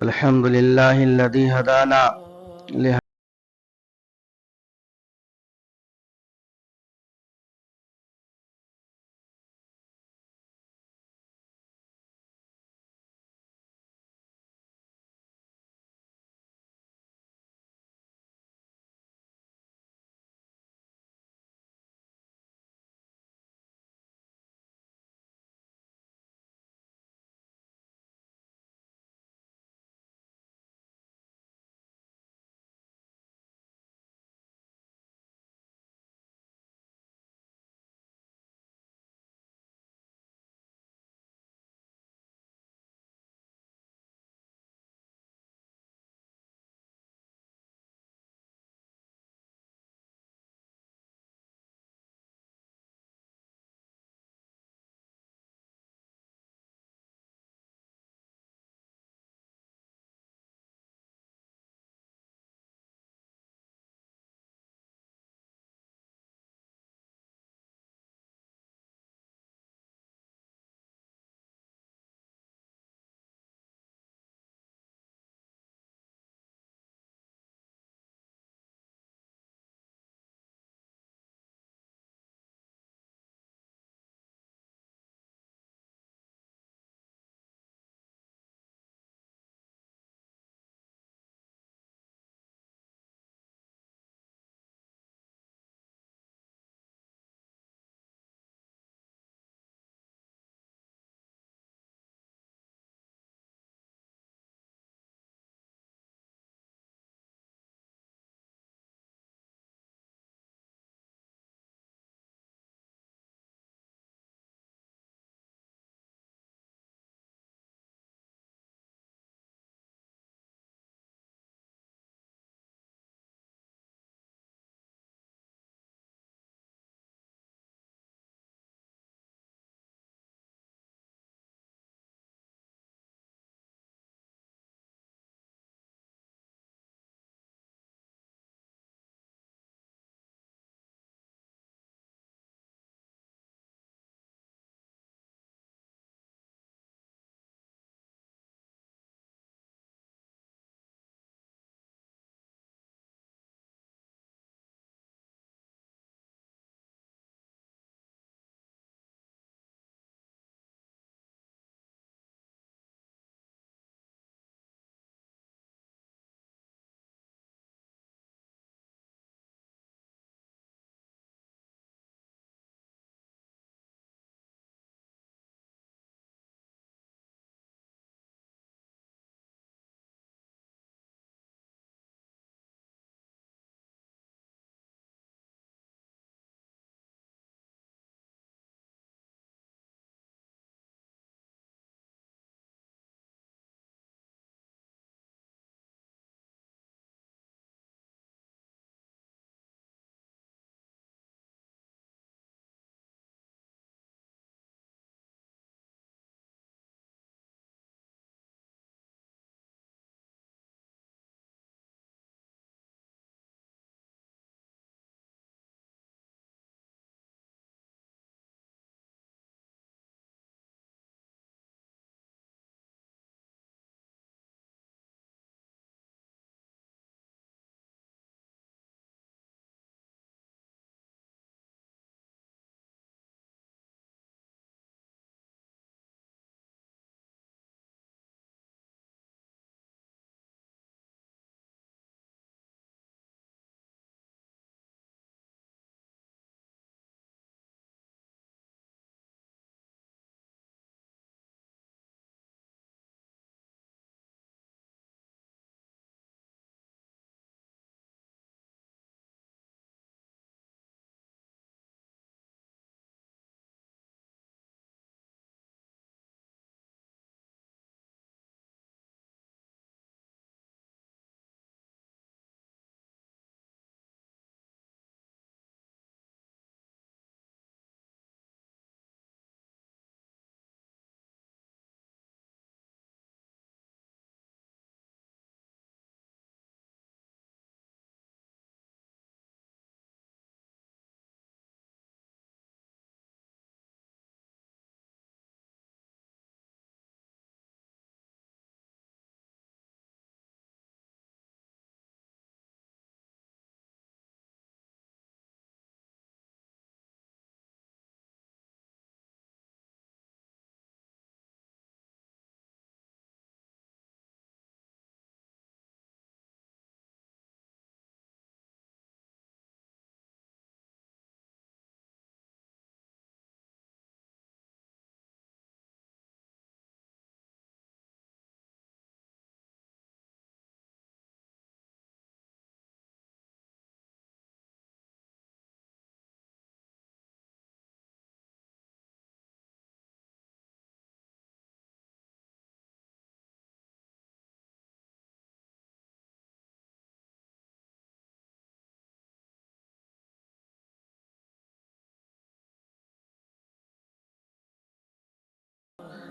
الحمد لله الذي هدانا لهذا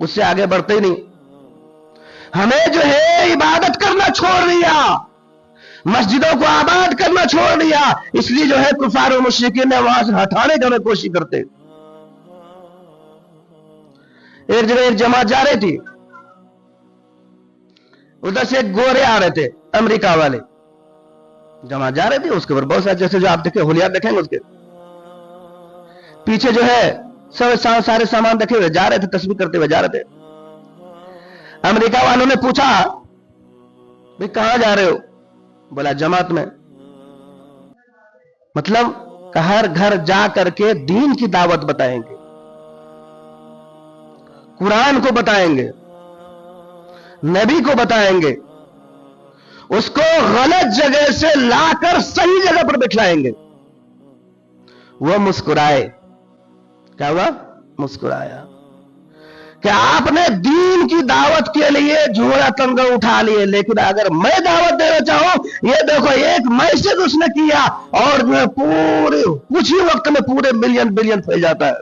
اس سے آگے بڑھتے ہی نہیں. ہمیں جو ہے عبادت کرنا چھوڑ دیا, مسجدوں کو آباد کرنا چھوڑ دیا, اس لیے جو ہے کفار و مشرکین نے وہاں سے ہٹانے کی ہمیں کوشش کرتے. ایک جگہ ایک جماعت جا رہی تھی, ادھر سے ایک گورے آ رہے تھے امریکہ والے, جماعت جا رہے تھے, اس کے اوپر بہت سارے جیسے جو آپ دیکھیں ہولیات دیکھیں گے, اس کے پیچھے جو ہے سارے سامان رکھے ہوئے جا رہے تھے, تسبیح کرتے ہوئے جا رہے تھے. امریکہ والوں نے پوچھا بھئی کہاں جا رہے ہو؟ بولا جماعت میں. مطلب کہ ہر گھر جا کر کے دین کی دعوت بتائیں گے, قرآن کو بتائیں گے, نبی کو بتائیں گے, اس کو غلط جگہ سے لا کر صحیح جگہ پر بٹھلائیں گے. وہ مسکرائے. کیا ہوا؟ مسکرایا کہ آپ نے دین کی دعوت کے لیے جھولا تنگا اٹھا لیے, لیکن اگر میں دعوت دینا چاہوں, یہ دیکھو ایک میسج اس نے کیا اور جو ہے پورے کچھ ہی وقت میں پورے ملین بلین پھیل جاتا ہے.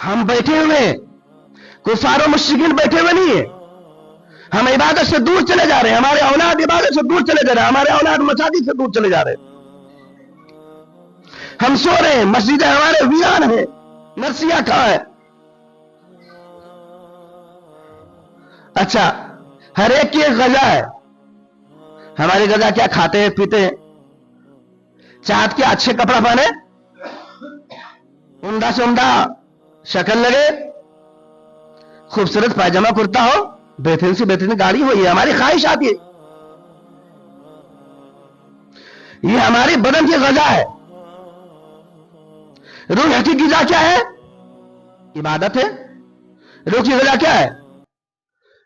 ہم بیٹھے ہوئے, کفار و مشرکین بیٹھے ہوئے نہیں ہیں, ہم عبادت سے دور چلے جا رہے ہیں, ہمارے اولاد عبادت سے دور چلے جا رہے ہیں, ہمارے اولاد مساجد سے دور چلے جا رہے ہیں. ہم سو رہے ہیں, مسجدیں ہمارے ویران ہیں, مرثیہ کہاں ہے؟ اچھا, ہر ایک کی ایک غذا ہے. ہماری غذا کیا؟ کھاتے ہیں پیتے ہیں, چاہت کے اچھے کپڑا پہنے, عمدہ سے عمدہ شکل لگے, خوبصورت پائجامہ کرتا ہو, بہترین سے بہترین گاڑی ہو, یہ ہماری خواہش آتی ہے, یہ ہماری بدن کی غذا ہے. روح کی غذا کیا ہے؟ عبادت ہے. روح کی غذا کیا ہے؟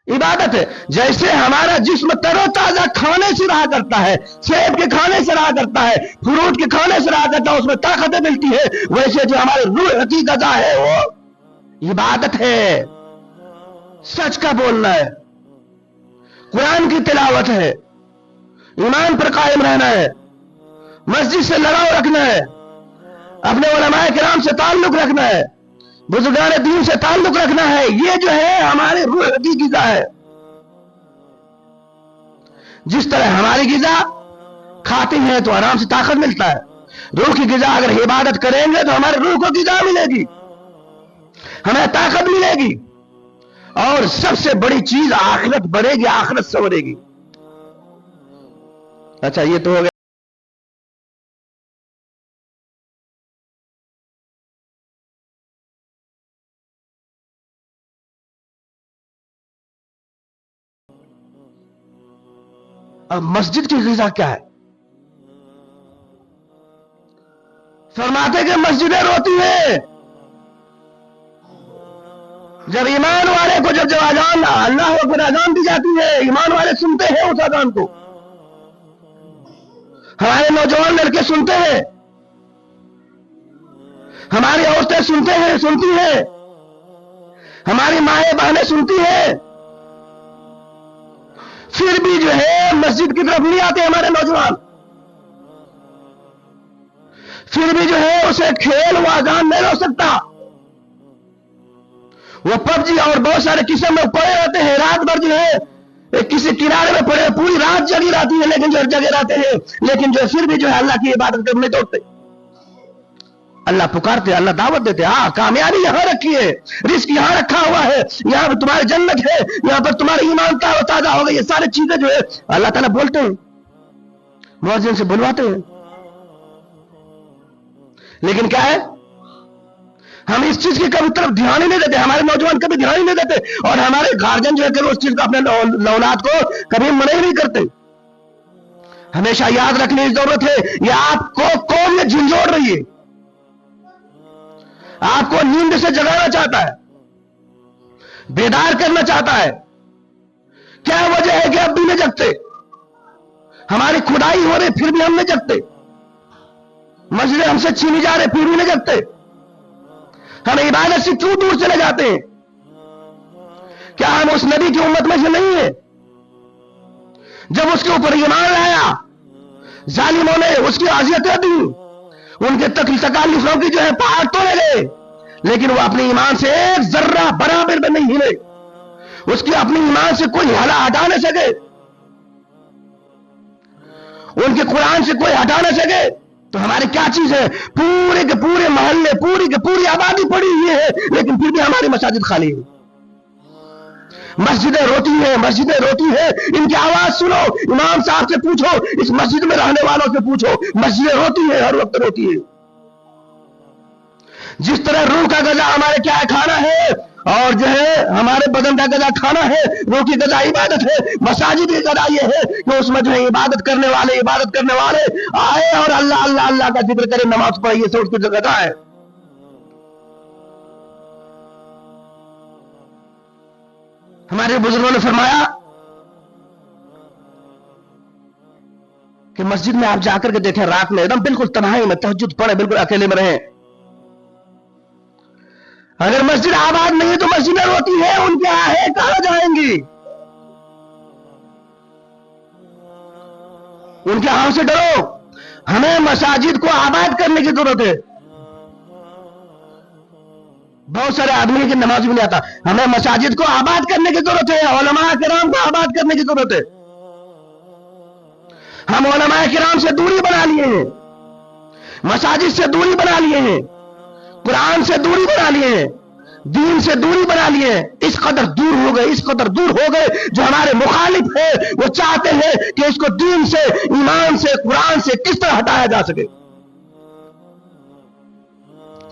عبادت ہے. جیسے ہمارا جسم تر و تازہ کھانے سے رہا کرتا ہے, سیب کے کھانے سے رہا کرتا ہے, فروٹ کے کھانے سے رہا کرتا ہے, اس میں طاقتیں ملتی ہے, ویسے جو ہمارے روح کی غذا ہے وہ عبادت ہے, سچ کا بولنا ہے, قرآن کی تلاوت ہے, ایمان پر قائم رہنا ہے, مسجد سے لگاؤ رکھنا ہے, اپنے علماء کرام سے تعلق رکھنا ہے, بزرگان دین سے تعلق رکھنا ہے. یہ جو ہے ہمارے روح کی غذا ہے. جس طرح ہماری غذا کھاتے ہیں تو آرام سے طاقت ملتا ہے, روح کی غذا اگر عبادت کریں گے تو ہمارے روح کو غذا ملے گی, ہمیں طاقت ملے گی, اور سب سے بڑی چیز آخرت بڑھے گی, آخرت سنورے گی. اچھا, یہ تو ہو گیا. اب مسجد کی غذا کیا ہے؟ فرماتے کہ مسجدیں روتی ہیں جب ایمان والے کو, جب اذان اللہ اکبر اذان دی جاتی ہے, ایمان والے سنتے ہیں اس اذان کو, ہمارے نوجوان لڑکے سنتے ہیں, ہماری عورتیں سنتی ہیں, ہماری مائیں بہنیں سنتی ہیں, پھر بھی جو ہے مسجد کی طرف نہیں آتے ہمارے نوجوان. پھر بھی جو ہے اسے کھیل و اذان نہیں ہو سکتا, وہ پب جی اور بہت سارے قسم میں پڑے رہتے ہیں, رات بھر جو ہے کسی کنارے میں پڑے, پوری رات جگی رہتی ہے, لیکن جو جگہ رہتے ہیں, لیکن جو پھر بھی جو ہے اللہ کی عبادت کرنے توڑتے. اللہ پکارتے, اللہ دعوت دیتے, ہاں کامیابی یہاں رکھی ہے, رزق یہاں رکھا ہوا ہے, یہاں پر تمہاری جنت ہے, یہاں پر تمہاری ایمان تازہ ہوگا, یہ ساری چیزیں جو ہے اللہ تعالیٰ بولتے ہیں, مؤذن سے بلواتے ہیں. لیکن کیا ہے, ہم اس چیز کی کبھی طرف دھیان ہی نہیں دیتے, ہمارے نوجوان کبھی دھیان ہی نہیں دیتے, اور ہمارے گارجن جو ہے کہ اس چیز کو اپنے اولاد کو کبھی منع ہی نہیں کرتے. ہمیشہ یاد رکھنے کی ضرورت ہے, یہ آپ کو کون یہ جھنجھوڑ رہی ہے, آپ کو نیند سے جگانا چاہتا ہے, بیدار کرنا چاہتا ہے. کیا وجہ ہے کہ اب بھی نہیں جگتے؟ ہماری کھدائی ہو رہی پھر بھی ہم نہیں جگتے, مسجدیں ہم سے چھینی جا رہے پھر بھی نہیں جگتے, ہم عبادت سے کیوں دور چلے جاتے ہیں؟ کیا ہم اس نبی کی امت میں سے نہیں ہیں؟ جب اس کے اوپر ایمان لایا, ظالموں نے اس کی اذیتیں دی, ان کے تکالیفوں کی جو ہے پہاڑ توڑے گئے, لیکن وہ اپنے ایمان سے ایک ذرہ برابر بھی نہیں ہلے، اس کی اپنے ایمان سے کوئی ہلا ہٹا نہ سکے، ان کے قرآن سے کوئی ہٹا نہ سکے، تو ہمارے کیا چیز ہے؟ پورے کے پورے محلے، پوری کے پوری آبادی پڑی ہوئی ہے، لیکن پھر بھی ہماری مساجد خالی ہے، مسجدیں روتی ہیں، مسجدیں روتی ہیں۔ ان کی آواز سنو، امام صاحب سے پوچھو، اس مسجد میں رہنے والوں سے پوچھو، مسجدیں روتی ہیں، ہر وقت روتی ہیں۔ جس طرح روح کا غذا ہمارے کیا کھانا ہے، اور جو ہے ہمارے بدن کا غذا کھانا ہے، روح کی غذا عبادت ہے، مساجد کی غذا یہ ہے کہ اس میں جو ہے عبادت کرنے والے آئے اور اللہ اللہ اللہ کا ذکر کرے، نماز پڑھے، یہ سب اس کی غذا ہے۔ ہمارے بزرگوں نے فرمایا کہ مسجد میں آپ جا کر کے دیکھیں، رات میں ایک دم بالکل تنہائی میں تہجد پڑھے، بالکل اکیلے میں رہیں، اگر مسجد آباد نہیں تو مسجدیں روتی ہیں، ان کے آہے کہاں جائیں گی؟ ان کے آہوں سے ڈرو۔ ہمیں مساجد کو آباد کرنے کی ضرورت ہے۔ بہت سارے آدمی کی نماز بھی نہیں آتا، ہمیں مساجد کو آباد کرنے کی ضرورت ہے، علماء کرام کو آباد کرنے کی ضرورت ہے۔ ہم علماء کرام سے دوری بنا لیے ہیں، مساجد سے دوری بنا لیے ہیں، قرآن سے دوری بنا لیے ہیں، دین سے دوری بنا لیے ہیں۔ اس قدر دور ہو گئے جو ہمارے مخالف ہے، وہ چاہتے ہیں کہ اس کو دین سے، ایمان سے، قرآن سے کس طرح ہٹایا جا سکے،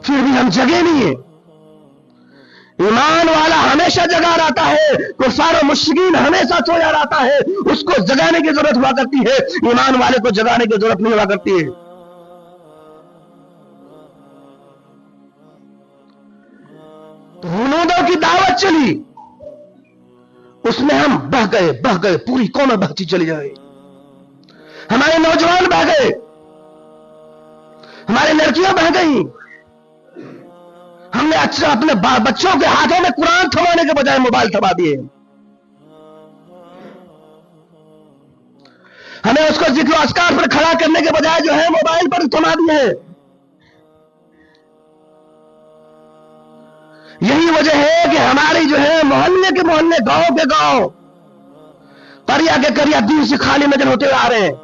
پھر بھی ہم جگہ نہیں ہیں۔ ایمان والا ہمیشہ جگا رہتا ہے، کفار و مشرکین ہمیشہ سویا رہتا ہے، اس کو جگانے کی ضرورت ہوا کرتی ہے، ایمان والے کو جگانے کی ضرورت نہیں ہوا کرتی ہے۔ تو ہنودوں کی دعوت چلی، اس میں ہم بہ گئے، پوری قوم بہتی چلی جائے، ہمارے نوجوان بہ گئے، ہماری لڑکیاں بہ گئیں۔ ہم نے اپنے بچوں کے ہاتھوں میں قرآن تھمانے کے بجائے موبائل تھما دیے، ہمیں اس کو ذکر و اذکار پر کھڑا کرنے کے بجائے جو ہے موبائل پر تھما دیے ہیں۔ یہی وجہ ہے کہ ہماری جو ہے محلے کے محلے، گاؤں کے گاؤں، قریہ کے قریہ دین سے خالی نظر ہوتے آ رہے ہیں۔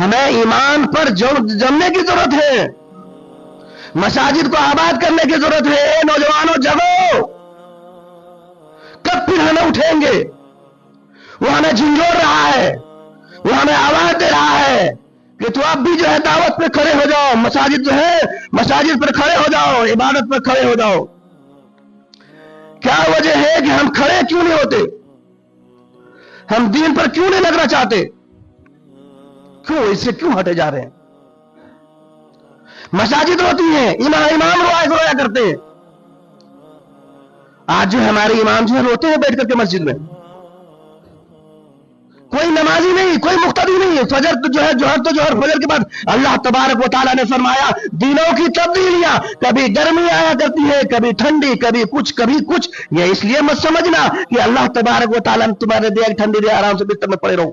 ہمیں ایمان پر جمنے کی ضرورت ہے، مساجد کو آباد کرنے کی ضرورت ہے۔ اے نوجوانوں جگو، کب پھر ہمیں اٹھیں گے؟ وہ ہمیں جھنجھوڑ رہا ہے، وہ ہمیں آواز دے رہا ہے کہ تو اب بھی جو ہے دعوت پہ کھڑے ہو جاؤ، مساجد پر کھڑے ہو جاؤ، عبادت پر کھڑے ہو جاؤ۔ کیا وجہ ہے کہ ہم کھڑے کیوں نہیں ہوتے؟ ہم دین پر کیوں نہیں لگنا چاہتے؟ کیوں اس سے کیوں ہٹے جا رہے ہیں؟ مساجد روتی ہیں، امام رویا کرتے ہیں۔ آج جو ہمارے امام جو ہے روتے ہیں بیٹھ کر کے مسجد میں، کوئی نمازی نہیں، کوئی مقتدی نہیں، فجر تو جو ہے جوہر فجر کے بعد اللہ تبارک و تعالیٰ نے فرمایا دینوں کی تبدیلیاں، کبھی گرمی آیا کرتی ہے، کبھی ٹھنڈی، کبھی کچھ۔ یہ اس لیے مت سمجھنا کہ اللہ تبارک و تعالیٰ نے تمہارے دیا ٹھنڈی دیا، آرام سے بستر میں پڑے رہو۔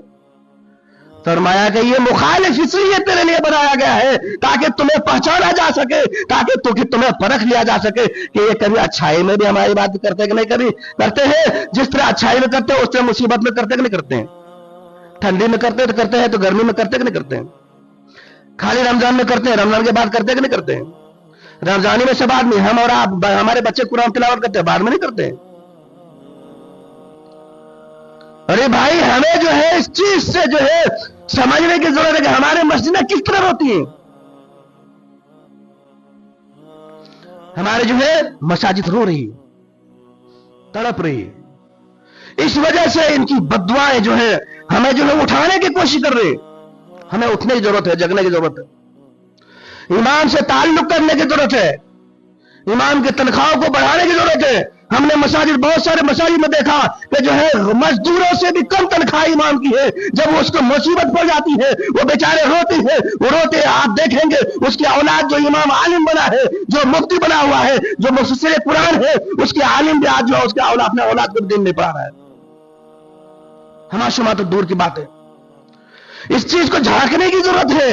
فرمایا کہ یہ مخالف اس لیے تیرے لیے بنایا گیا ہے تاکہ تمہیں پہچانا جا سکے، تاکہ تمہیں پرکھ لیا جا سکے کہ یہ کبھی اچھائی میں بھی ہماری بات کرتے ہیں کہ نہیں، کبھی کرتے ہیں جس طرح اچھائی میں کرتے ہیں اس طرح مصیبت میں کرتے کہ نہیں کرتے ہیں، ٹھنڈی میں کرتے ہیں تو گرمی میں کرتے کہ نہیں کرتے ہیں، خالی رمضان میں کرتے ہیں، رمضان کے بعد کرتے کہ نہیں کرتے ہیں، رمضانی میں سب آدمی ہم اور آپ ہمارے بچے قرآن تلاوت کرتے ہیں، بعد میں نہیں کرتے ہیں۔ ارے بھائی ہمیں جو ہے اس چیز سے جو ہے سمجھنے کی ضرورت ہے کہ ہمارے مسجدیں کس طرح ہوتی ہیں۔ ہمارے جو ہے مساجد رو رہی، تڑپ رہی، اس وجہ سے ان کی بددعائیں جو ہے ہمیں جو ہے اٹھانے کی کوشش کر رہے۔ ہمیں اٹھنے کی ضرورت ہے، جگنے کی ضرورت ہے، ایمان سے تعلق کرنے کی ضرورت ہے، ایمان کی تنخواہوں کو بڑھانے کی ضرورت ہے۔ ہم نے بہت سارے مساجد میں دیکھا کہ جو ہے مزدوروں سے بھی کم تنخواہ امام کی ہے، جب اس کو مصیبت پڑ جاتی ہے وہ بیچارے روتے ہیں۔ آپ دیکھیں گے اس کی اولاد جو امام عالم بنا ہے، جو مفتی بنا ہوا ہے، جو مفسر قرآن ہے، اس کے عالم بھی آج جو ہے اس کے اپنے اولاد کو دین نہیں پڑھا رہا ہے۔ ہمارا شما تو دور کی بات ہے، اس چیز کو جھانکنے کی ضرورت ہے۔